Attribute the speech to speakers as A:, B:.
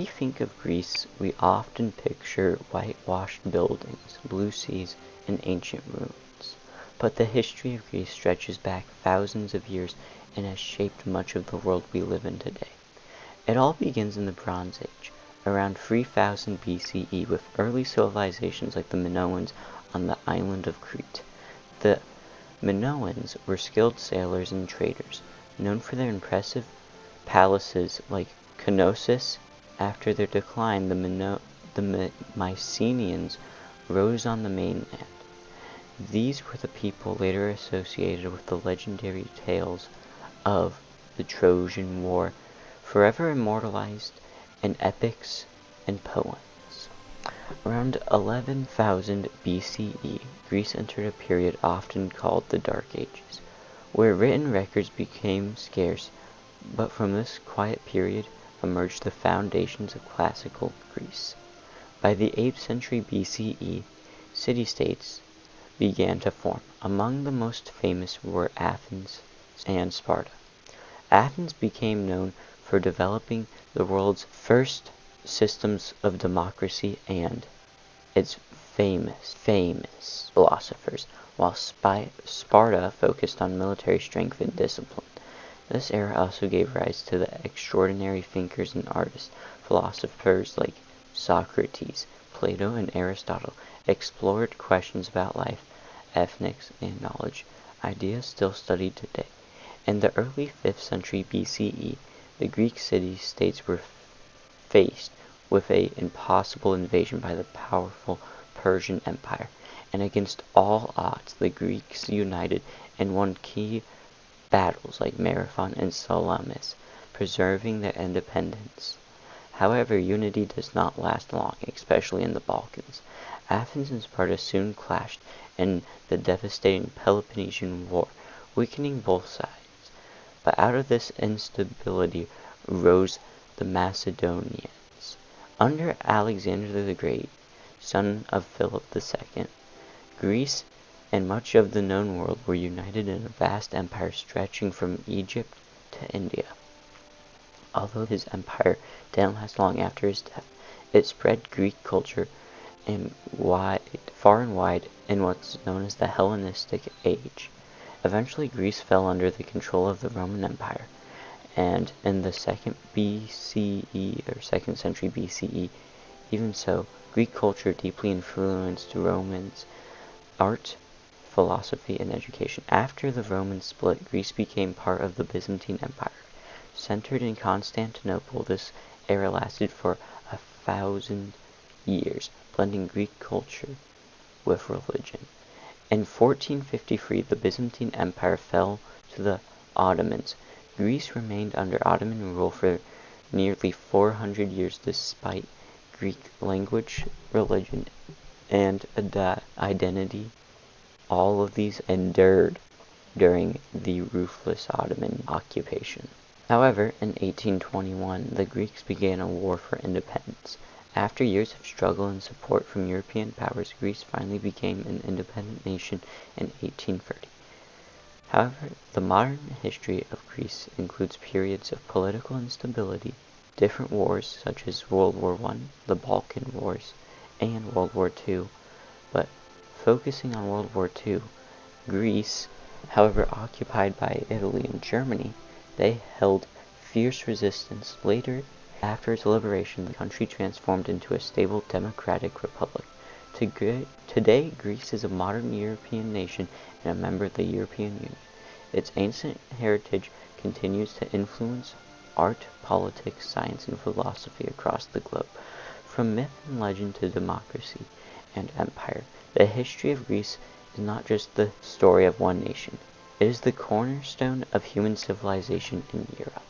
A: we think of Greece, we often picture whitewashed buildings, blue seas, and ancient ruins. But the history of Greece stretches back thousands of years and has shaped much of the world we live in today. It all begins in the Bronze Age, around 3000 BCE, with early civilizations like the Minoans on the island of Crete. The Minoans were skilled sailors and traders, known for their impressive palaces like Knossos. After their decline, the Mycenaeans rose on the mainland. These were the people later associated with the legendary tales of the Trojan War, forever immortalized in epics and poems. Around 11,000 BCE, Greece entered a period often called the Dark Ages, where written records became scarce, but from this quiet period emerged the foundations of classical Greece. By the 8th century BCE, city-states began to form. Among the most famous were Athens and Sparta. Athens became known for developing the world's first systems of democracy and its famous philosophers, while Sparta focused on military strength and discipline. This era also gave rise to the extraordinary thinkers and artists. Philosophers like Socrates, Plato, and Aristotle explored questions about life, ethics, and knowledge, ideas still studied today. In the early 5th century BCE, the Greek city-states were faced with an impossible invasion by the powerful Persian Empire, and against all odds, the Greeks united and won key battles like Marathon and Salamis, preserving their independence. However, unity does not last long, especially in the Balkans. Athens and Sparta soon clashed in the devastating Peloponnesian War, weakening both sides. But out of this instability rose the Macedonians. Under Alexander the Great, son of Philip II, Greece and much of the known world were united in a vast empire stretching from Egypt to India. Although his empire didn't last long after his death, it spread Greek culture far and wide in what's known as the Hellenistic Age. Eventually, Greece fell under the control of the Roman Empire, and in the 2nd century BCE, even so, Greek culture deeply influenced Romans' art, philosophy, and education. After the Roman split, Greece became part of the Byzantine Empire. Centered in Constantinople, this era lasted for 1,000 years, blending Greek culture with religion. In 1453, the Byzantine Empire fell to the Ottomans. Greece remained under Ottoman rule for nearly 400 years despite Greek language, religion, and identity. All of these endured during the ruthless Ottoman occupation. However, in 1821, the Greeks began a war for independence. After years of struggle and support from European powers, Greece finally became an independent nation in 1830. However, the modern history of Greece includes periods of political instability, different wars such as World War I, the Balkan Wars, and World War II. But focusing on World War II, Greece, however occupied by Italy and Germany, they held fierce resistance. Later, after its liberation, the country transformed into a stable democratic republic. Today, Greece is a modern European nation and a member of the European Union. Its ancient heritage continues to influence art, politics, science, and philosophy across the globe. From myth and legend to democracy and empire, the history of Greece is not just the story of one nation. It is the cornerstone of human civilization in Europe.